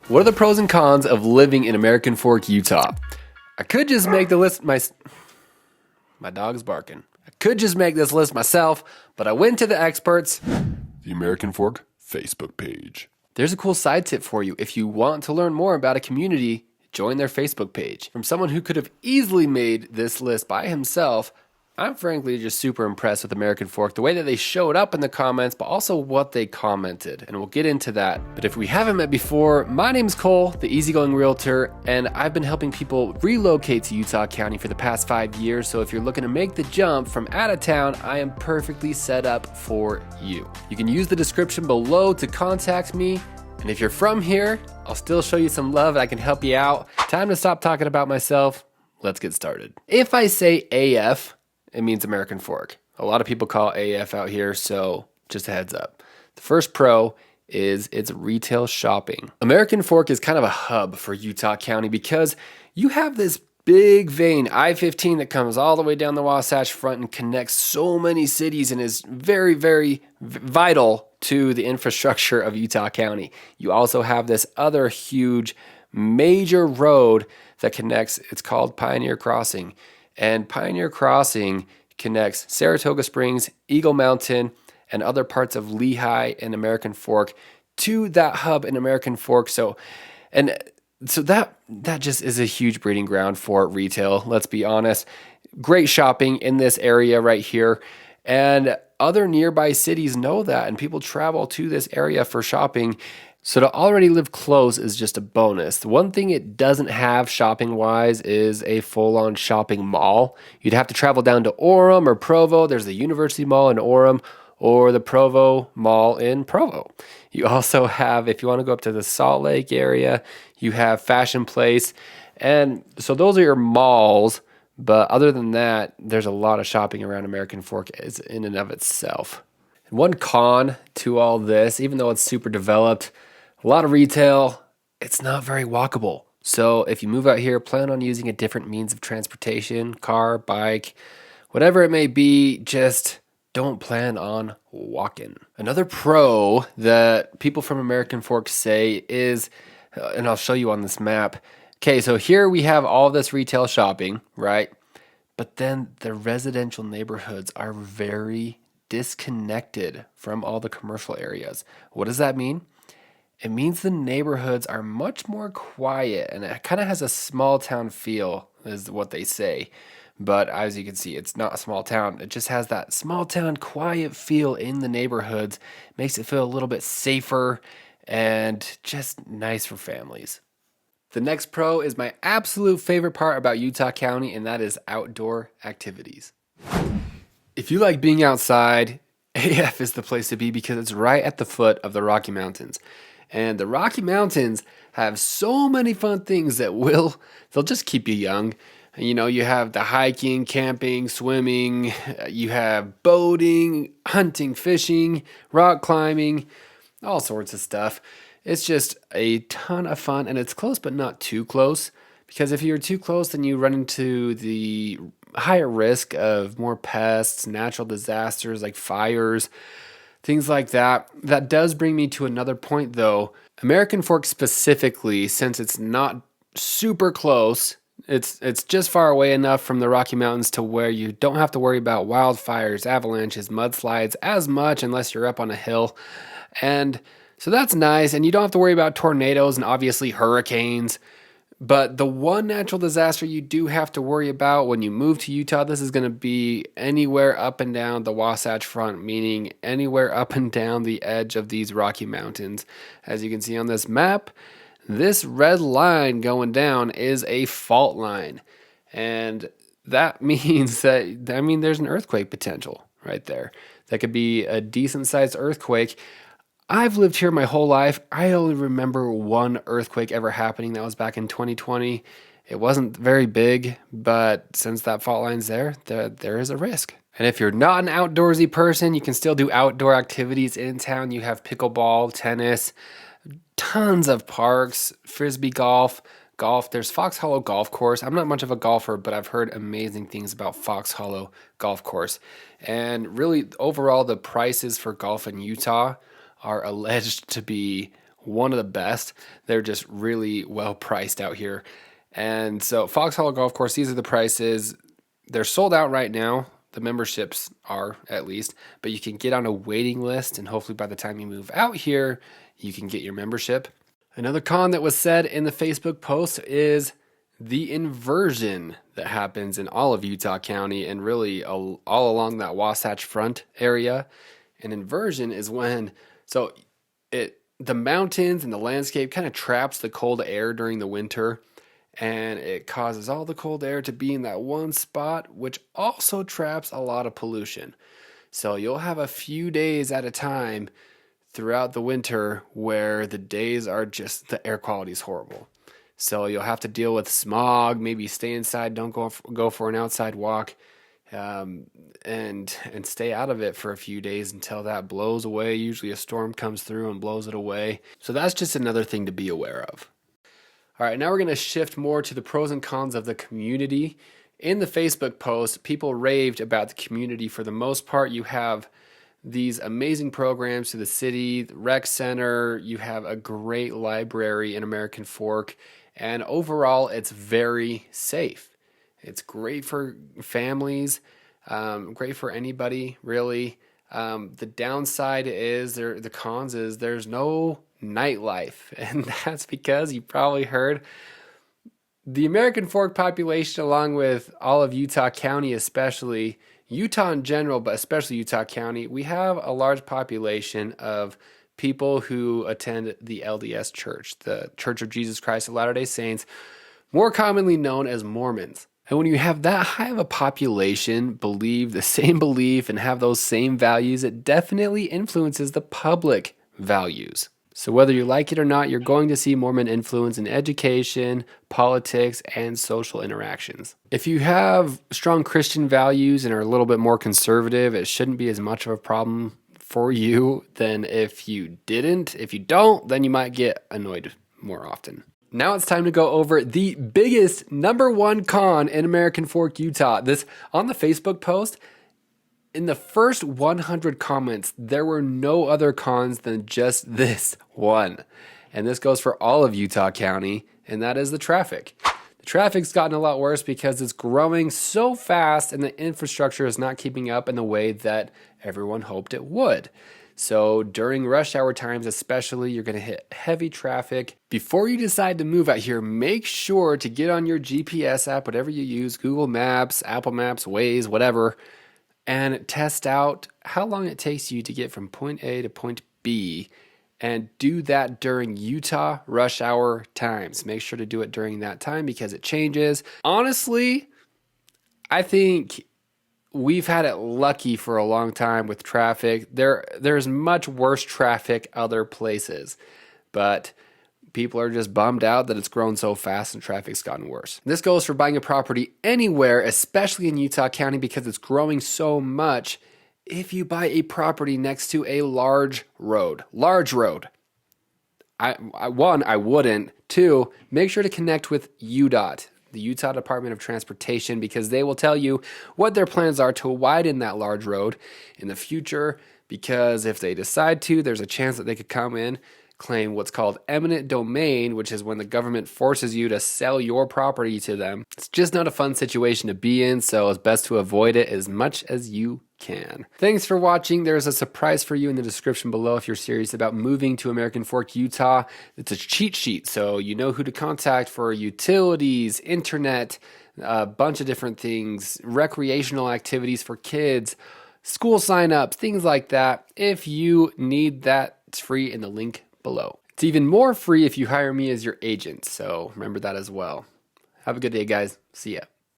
What are the pros and cons of living in American Fork, Utah? I could just make the list. My dog's barking. I could just make this list myself, but I went to the experts. The American Fork Facebook page. There's a cool side tip for you. If you want to learn more about a community, join their Facebook page. From someone who could have easily made this list by himself, I'm frankly just super impressed with American Fork, the way that they showed up in the comments, but also what they commented, and we'll get into that. But if we haven't met before, my name's Cole, the Easygoing Realtor, and I've been helping people relocate to Utah County for the past 5 years, so if you're looking to make the jump from out of town, I am perfectly set up for you. You can use the description below to contact me, and if you're from here, I'll still show you some love and I can help you out. Time to stop talking about myself. Let's get started. If I say AF, it means American Fork. A lot of people call AF out here, so just a heads up. The first pro is its retail shopping. American Fork is kind of a hub for Utah County because you have this big vein, I-15, that comes all the way down the Wasatch Front and connects so many cities and is very, very vital to the infrastructure of Utah County. You also have this other huge major road that connects, it's called Pioneer Crossing. And Pioneer Crossing connects Saratoga Springs, Eagle Mountain, and other parts of Lehigh and American Fork to that hub in American Fork. So that just is a huge breeding ground for retail, let's be honest. Great shopping in this area right here. And other nearby cities know that, and people travel to this area for shopping. So to already live close is just a bonus. The one thing it doesn't have shopping-wise is a full-on shopping mall. You'd have to travel down to Orem or Provo. There's the University Mall in Orem or the Provo Mall in Provo. You also have, if you want to go up to the Salt Lake area, you have Fashion Place. And so those are your malls. But other than that, there's a lot of shopping around American Fork in and of itself. And one con to all this, even though it's super developed, a lot of retail, it's not very walkable. So if you move out here, plan on using a different means of transportation, car, bike, whatever it may be, just don't plan on walking. Another pro that people from American Fork say is, and I'll show you on this map. Okay, so here we have all this retail shopping, right? But then the residential neighborhoods are very disconnected from all the commercial areas. What does that mean? It means the neighborhoods are much more quiet and it kind of has a small town feel, is what they say. But as you can see, it's not a small town. It just has that small town quiet feel in the neighborhoods. Makes it feel a little bit safer and just nice for families. The next pro is my absolute favorite part about Utah County, and that is outdoor activities. If you like being outside, AF is the place to be because it's right at the foot of the Rocky Mountains. And the Rocky Mountains have so many fun things that they'll just keep you young. You know, you have the hiking, camping, swimming, you have boating, hunting, fishing, rock climbing, all sorts of stuff. It's just a ton of fun, and it's close but not too close, because if you're too close, then you run into the higher risk of more pests, natural disasters like fires, things like that. That does bring me to another point, though. American Fork specifically, since it's not super close, it's just far away enough from the Rocky Mountains to where you don't have to worry about wildfires, avalanches, mudslides as much unless you're up on a hill. And so that's nice, and you don't have to worry about tornadoes and obviously hurricanes. But the one natural disaster you do have to worry about when you move to Utah, this is going to be anywhere up and down the Wasatch Front, meaning anywhere up and down the edge of these Rocky Mountains. As you can see on this map, this red line going down is a fault line. And that means there's an earthquake potential right there. That could be a decent sized earthquake. I've lived here my whole life. I only remember one earthquake ever happening. That was back in 2020. It wasn't very big, but since that fault line's there is a risk. And if you're not an outdoorsy person, you can still do outdoor activities in town. You have pickleball, tennis, tons of parks, frisbee golf. There's Fox Hollow Golf Course. I'm not much of a golfer, but I've heard amazing things about Fox Hollow Golf Course. And really, overall, the prices for golf in Utah are alleged to be one of the best. They're just really well priced out here. And so Fox Hollow Golf Course, these are the prices. They're sold out right now. The memberships are, at least, but you can get on a waiting list, and hopefully by the time you move out here, you can get your membership. Another con that was said in the Facebook post is the inversion that happens in all of Utah County and really all along that Wasatch Front area. An inversion is when, the mountains and the landscape kind of traps the cold air during the winter, and it causes all the cold air to be in that one spot, which also traps a lot of pollution. So you'll have a few days at a time throughout the winter where the days are just, the air quality is horrible. So you'll have to deal with smog, maybe stay inside, don't go for an outside walk, and stay out of it for a few days until that blows away. Usually a storm comes through and blows it away. So that's just another thing to be aware of. All right, now we're going to shift more to the pros and cons of the community. In the Facebook post, people raved about the community. For the most part, you have these amazing programs to the city, the rec center, you have a great library in American Fork, and overall, it's very safe. It's great for families, great for anybody, really. The downside is, the cons is there's no nightlife, and that's because you probably heard the American Fork population, along with all of Utah County, especially Utah in general, but especially Utah County, we have a large population of people who attend the LDS Church, the Church of Jesus Christ of Latter-day Saints, more commonly known as Mormons. And when you have that high of a population believe the same belief and have those same values, it definitely influences the public values. So whether you like it or not, you're going to see Mormon influence in education, politics, and social interactions. If you have strong Christian values and are a little bit more conservative, it shouldn't be as much of a problem for you than if you didn't. If you don't, then you might get annoyed more often. Now it's time to go over the biggest number one con in American Fork, Utah. This on the Facebook post, in the first 100 comments, there were no other cons than just this one. And this goes for all of Utah County, and that is the traffic. The traffic's gotten a lot worse because it's growing so fast and the infrastructure is not keeping up in the way that everyone hoped it would. So during rush hour times especially, you're going to hit heavy traffic. Before you decide to move out here, make sure to get on your GPS app, whatever you use, Google Maps, Apple Maps, Waze, whatever, and test out how long it takes you to get from point A to point B, and do that during Utah rush hour times. Make sure to do it during that time because it changes. Honestly, I think we've had it lucky for a long time with traffic. There's much worse traffic other places, but people are just bummed out that it's grown so fast and traffic's gotten worse. This goes for buying a property anywhere, especially in Utah County, because it's growing so much. If you buy a property next to a large road, I wouldn't. Two, make sure to connect with UDOT, the Utah Department of Transportation, because they will tell you what their plans are to widen that large road in the future, because if they decide to, there's a chance that they could come in, claim what's called eminent domain, which is when the government forces you to sell your property to them. It's just not a fun situation to be in, so it's best to avoid it as much as you can. Thanks for watching. There's a surprise for you in the description below if you're serious about moving to American Fork, Utah. It's a cheat sheet, so you know who to contact for utilities, internet, a bunch of different things, recreational activities for kids, school signups, things like that. If you need that, it's free in the link below. It's even more free if you hire me as your agent, so remember that as well. Have a good day, guys. See ya.